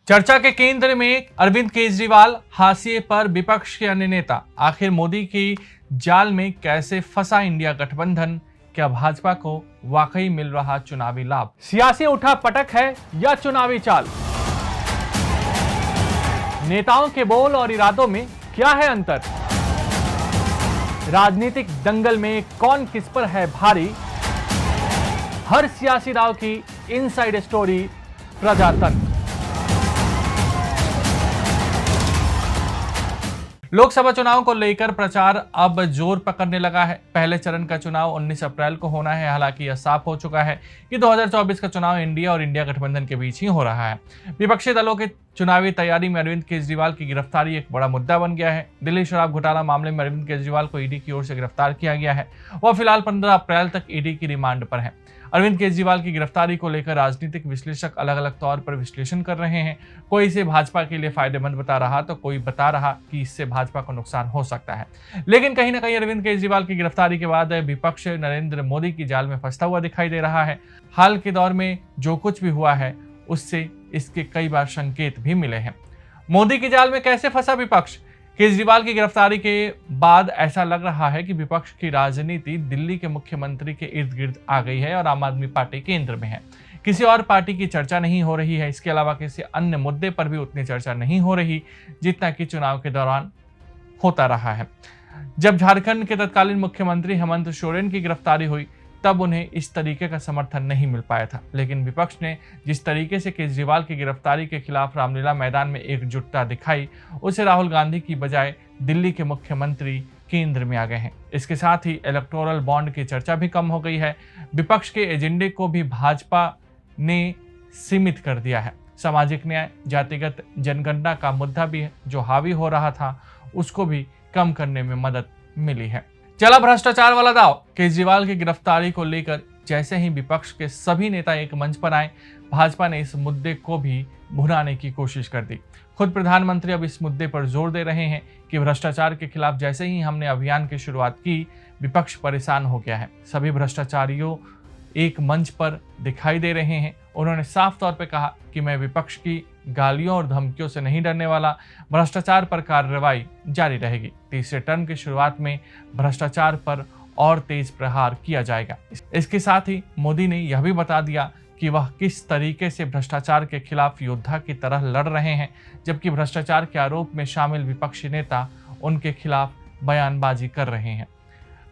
चर्चा के केंद्र में अरविंद केजरीवाल, हाशिए पर विपक्ष के अन्य नेता। आखिर मोदी की जाल में कैसे फंसा इंडिया गठबंधन? क्या भाजपा को वाकई मिल रहा चुनावी लाभ? सियासी उठापटक है या चुनावी चाल? नेताओं के बोल और इरादों में क्या है अंतर? राजनीतिक दंगल में कौन किस पर है भारी? हर सियासी दांव की इनसाइड स्टोरी प्रजातंत्र। लोकसभा चुनाव को लेकर प्रचार अब जोर पकड़ने लगा है। पहले चरण का चुनाव 19 अप्रैल को होना है। हालांकि यह साफ हो चुका है कि 2024 का चुनाव इंडिया और इंडिया गठबंधन के बीच ही हो रहा है। विपक्षी दलों के चुनावी तैयारी में अरविंद केजरीवाल की गिरफ्तारी एक बड़ा मुद्दा बन गया है। दिल्ली शराब घोटाला मामले में अरविंद केजरीवाल को ईडी की ओर से गिरफ्तार किया गया है। वह फिलहाल 15 अप्रैल तक ईडी की रिमांड पर है। अरविंद केजरीवाल की गिरफ्तारी को लेकर राजनीतिक विश्लेषक अलग अलग तौर पर विश्लेषण कर रहे हैं। कोई इसे भाजपा के लिए फायदेमंद बता रहा तो कोई बता रहा कि इससे भाजपा को नुकसान हो सकता है। लेकिन कहीं ना कहीं अरविंद केजरीवाल की गिरफ्तारी के बाद विपक्ष नरेंद्र मोदी की जाल में फंसता हुआ दिखाई दे रहा है। हाल के दौर में जो कुछ भी हुआ है उससे इसके कई बार संकेत भी मिले हैं। मोदी की जाल में कैसे फंसा विपक्ष? केजरीवाल की गिरफ्तारी के बाद ऐसा लग रहा है कि विपक्ष की राजनीति दिल्ली के मुख्यमंत्री के इर्द गिर्द आ गई है और आम आदमी पार्टी केंद्र में है। किसी और पार्टी की चर्चा नहीं हो रही है। इसके अलावा किसी अन्य मुद्दे पर भी उतनी चर्चा नहीं हो रही जितना कि चुनाव के दौरान होता रहा है। जब झारखंड के तत्कालीन मुख्यमंत्री हेमंत सोरेन की गिरफ्तारी हुई तब उन्हें इस तरीके का समर्थन नहीं मिल पाया था। लेकिन विपक्ष ने जिस तरीके से केजरीवाल की गिरफ्तारी के खिलाफ रामलीला मैदान में एकजुटता दिखाई, उसे राहुल गांधी की बजाय दिल्ली के मुख्यमंत्री केंद्र में आ गए हैं। इसके साथ ही इलेक्टोरल बॉन्ड की चर्चा भी कम हो गई है। विपक्ष के एजेंडे को भी भाजपा ने सीमित कर दिया है। सामाजिक न्याय, जातिगत जनगणना का मुद्दा भी जो हावी हो रहा था उसको भी कम करने में मदद मिली है। चला भ्रष्टाचार वाला दाव। केजरीवाल की गिरफ्तारी को लेकर जैसे ही विपक्ष के सभी नेता एक मंच पर आए, भाजपा ने इस मुद्दे को भी भुनाने की कोशिश कर दी। खुद प्रधानमंत्री अब इस मुद्दे पर जोर दे रहे हैं कि भ्रष्टाचार के खिलाफ जैसे ही हमने अभियान की शुरुआत की, विपक्ष परेशान हो गया है। सभी भ्रष्टाचारियों एक मंच पर दिखाई दे रहे हैं। उन्होंने साफ तौर पर कहा कि मैं विपक्ष की गालियों और धमकियों से नहीं डरने वाला। भ्रष्टाचार पर कार्रवाई जारी रहेगी। तीसरे टर्म की शुरुआत में भ्रष्टाचार पर और तेज प्रहार किया जाएगा। इसके साथ ही मोदी ने यह भी बता दिया कि वह किस तरीके से भ्रष्टाचार के खिलाफ योद्धा की तरह लड़ रहे हैं, जबकि भ्रष्टाचार के आरोप में शामिल विपक्षी नेता उनके खिलाफ बयानबाजी कर रहे हैं।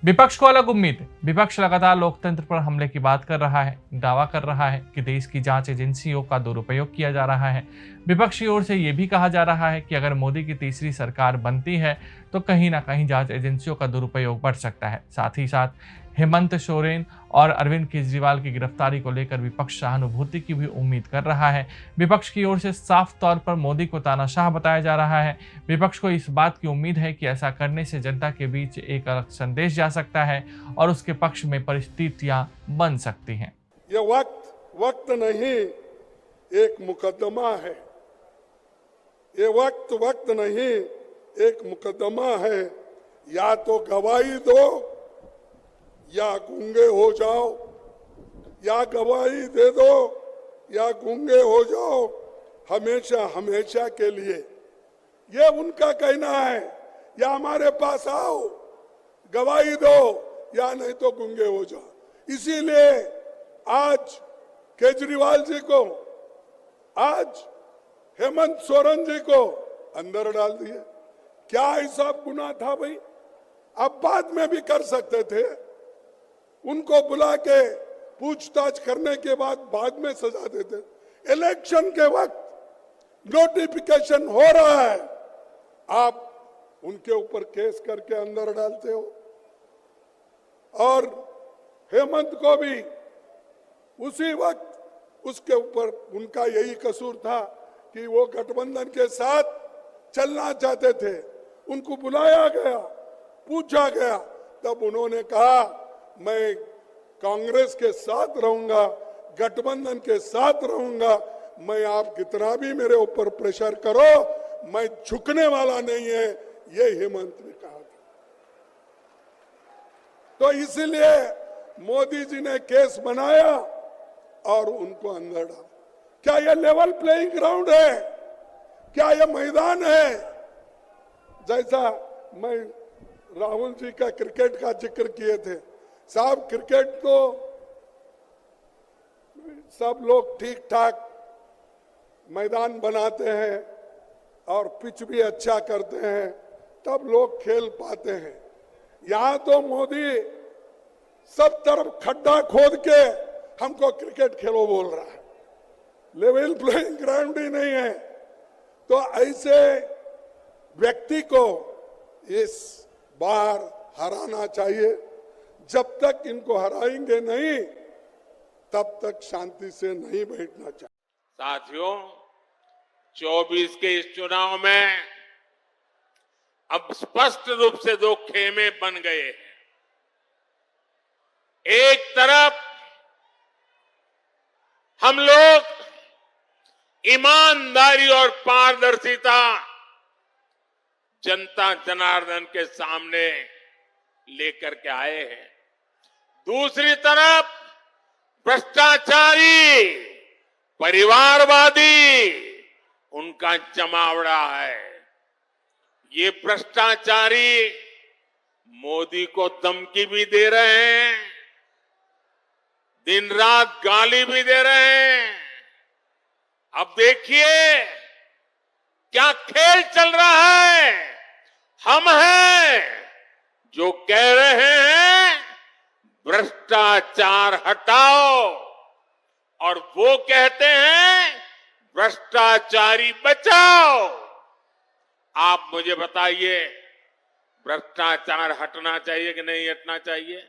विपक्ष को अलग उम्मीद। विपक्ष लगातार लोकतंत्र पर हमले की बात कर रहा है, दावा कर रहा है कि देश की जांच एजेंसियों का दुरुपयोग किया जा रहा है। विपक्ष की ओर से यह भी कहा जा रहा है कि अगर मोदी की तीसरी सरकार बनती है तो कहीं ना कहीं जांच एजेंसियों का दुरुपयोग बढ़ सकता है। साथ ही साथ हेमंत सोरेन और अरविंद केजरीवाल की गिरफ्तारी को लेकर विपक्ष सहानुभूति की भी उम्मीद कर रहा है। विपक्ष की ओर से साफ तौर पर मोदी को तानाशाह बताया जा रहा है। विपक्ष को इस बात की उम्मीद है कि ऐसा करने से जनता के बीच एक अलग संदेश जा सकता है और उसके पक्ष में परिस्थितियां बन सकती हैं। ये वक्त नहीं, एक मुकदमा है। ये वक्त नहीं, एक मुकदमा है। या तो गवाही दो या गूंगे हो जाओ, या गवाही दे दो या गूंगे हो जाओ, हमेशा हमेशा के लिए। ये उनका कहना है। या हमारे पास आओ, गवाही दो, या नहीं तो गूंगे हो जाओ। इसीलिए आज केजरीवाल जी को, आज हेमंत सोरेन जी को अंदर डाल दिया। क्या हिसाब गुनाह था भाई? अब बाद में भी कर सकते थे। उनको बुला के पूछताछ करने के बाद में सजा देते। इलेक्शन के वक्त नोटिफिकेशन हो रहा है, आप उनके ऊपर केस करके अंदर डालते हो। और हेमंत को भी उसी वक्त उसके ऊपर उनका यही कसूर था कि वो गठबंधन के साथ चलना चाहते थे। उनको बुलाया गया, पूछा गया, तब उन्होंने कहा मैं कांग्रेस के साथ रहूंगा, गठबंधन के साथ रहूंगा। मैं आप कितना भी मेरे ऊपर प्रेशर करो, मैं झुकने वाला नहीं है, ये हेमंत ने कहा था। तो इसलिए मोदी जी ने केस बनाया और उनको अंदर डाला। क्या ये लेवल प्लेइंग ग्राउंड है? क्या ये मैदान है? जैसा मैं राहुल जी का क्रिकेट का जिक्र किए थे, साहब क्रिकेट तो सब लोग ठीक ठाक मैदान बनाते हैं और पिच भी अच्छा करते हैं, तब लोग खेल पाते हैं। यहां तो मोदी सब तरफ खड्डा खोद के हमको क्रिकेट खेलो बोल रहा है, लेवल प्लेइंग ग्राउंड ही नहीं है। तो ऐसे व्यक्ति को इस बार हराना चाहिए। जब तक इनको हराएंगे नहीं, तब तक शांति से नहीं बैठना चाहिए। साथियों, 24 के इस चुनाव में अब स्पष्ट रूप से दो खेमे बन गए हैं। एक तरफ हम लोग ईमानदारी और पारदर्शिता जनता जनार्दन के सामने लेकर के आए हैं। दूसरी तरफ भ्रष्टाचारी, परिवारवादी उनका जमावड़ा है। ये भ्रष्टाचारी मोदी को धमकी भी दे रहे हैं, दिन रात गाली भी दे रहे हैं। अब देखिए क्या खेल चल रहा है। हम हैं जो कह रहे हैं भ्रष्टाचार हटाओ, और वो कहते हैं भ्रष्टाचारी बचाओ। आप मुझे बताइए, भ्रष्टाचार हटना चाहिए कि नहीं हटना चाहिए?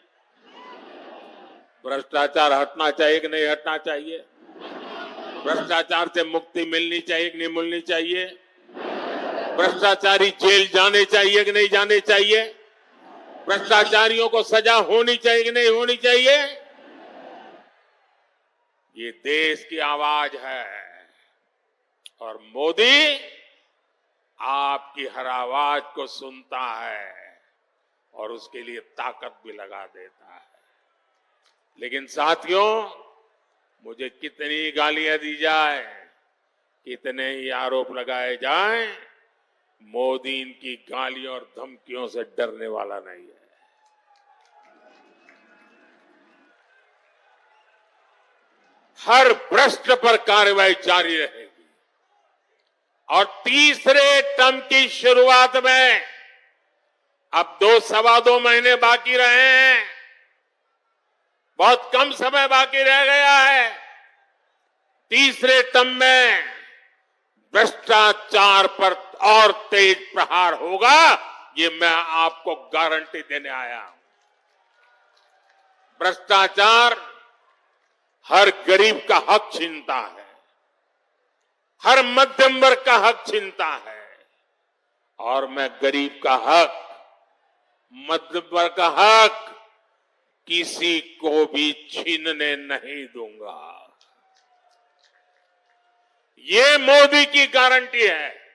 भ्रष्टाचार हटना चाहिए कि नहीं हटना चाहिए? भ्रष्टाचार से मुक्ति मिलनी चाहिए कि नहीं मिलनी चाहिए? भ्रष्टाचारी जेल जाने चाहिए कि नहीं जाने चाहिए? भ्रष्टाचारियों को सजा होनी चाहिए कि नहीं होनी चाहिए? ये देश की आवाज है और मोदी आपकी हर आवाज को सुनता है और उसके लिए ताकत भी लगा देता है। लेकिन साथियों, मुझे कितनी गालियां दी जाए, कितने ही आरोप लगाए जाएं, मोदी इनकी गालियों और धमकियों से डरने वाला नहीं है। हर भ्रष्ट पर कार्रवाई जारी रहेगी और तीसरे टर्म की शुरुआत में अब 2-2.25 महीने बाकी रहे हैं, बहुत कम समय बाकी रह गया है। तीसरे टर्म में भ्रष्टाचार पर और तेज प्रहार होगा, ये मैं आपको गारंटी देने आया हूं। भ्रष्टाचार हर गरीब का हक छीनता है, हर मध्यम वर्ग का हक छीनता है, और मैं गरीब का हक, मध्यम वर्ग का हक किसी को भी छीनने नहीं दूंगा। ये मोदी की गारंटी है।